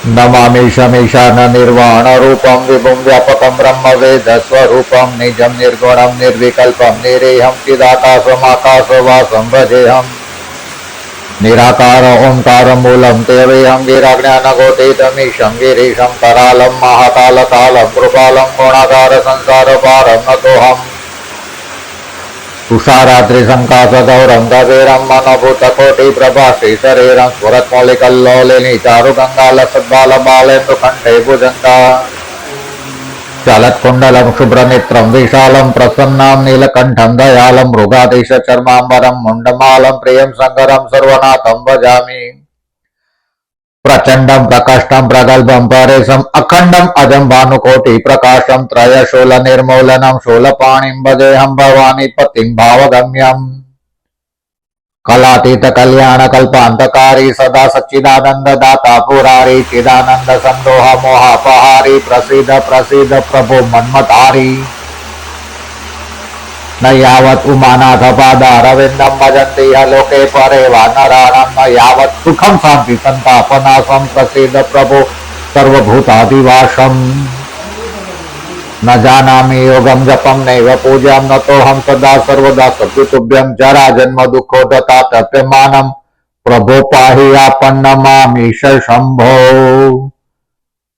नमामि शमीशान निर्वाण रूपम विभुं व्यापकं ब्रह्म वेद स्वरूपम निजं निर्गुणं निर्विकल्पं निरेहं चिदाकाशमाकाशवासं भजेऽहम् निराकार ओंकार मूलम तेवेहं गिराज्ञानगोतीतमीशं गिरीशं करालं महाकालकालं कृपालं गुणागार संसार पारं नतोऽहम् तुषारात्रिशङ्काशगौरं गभीरं मनोभूतकोटिप्रभाश्री शरीरं स्फुरत्मौलिकल्लोलिनी चारुगङ्गालसद्बालबालेन्दुकण्ठे भुजङ्गा चलत्कुण्डलं शुभ्रनेत्रं विशालं प्रसन्नां नीलकण्ठं दयालं मृगाधीशचर्माम्बरं मुण्डमालं प्रियं शङ्करं सर्वनाथं भजामि प्रचंडं प्रकष्टं प्रगल्भं परेशम् अखंडं अजं भानुकोटि प्रकाशं त्रयशूल निर्मूलनं शूलपाणिं भजेऽहं भवानी पतिं भावगम्यम् कलातीत कल्याण कल्पान्तकारी सदा सच्चिदानंद दाता पुरारी चिदानंद संदोह मोहापहारी प्रसीद प्रसीद प्रभु मन्मतारी न यावत् उमानाथ पादारविन्दं भजन्ति लोके परे वा नराणां न यावत् सुखं शान्ति सन्तापनाशं प्रसीद प्रभु सर्वभूतादिवासम् न जानामि योगं जपं नैव पूजां नतोऽहं सदा सर्वदा सत्तुभ्यं जरा जन्म दुःखोदता तप्यमानं प्रभो पाहि आपन्नमामीश शम्भो।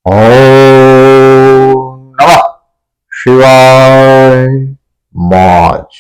ॐ नमः शिवाय। मौज।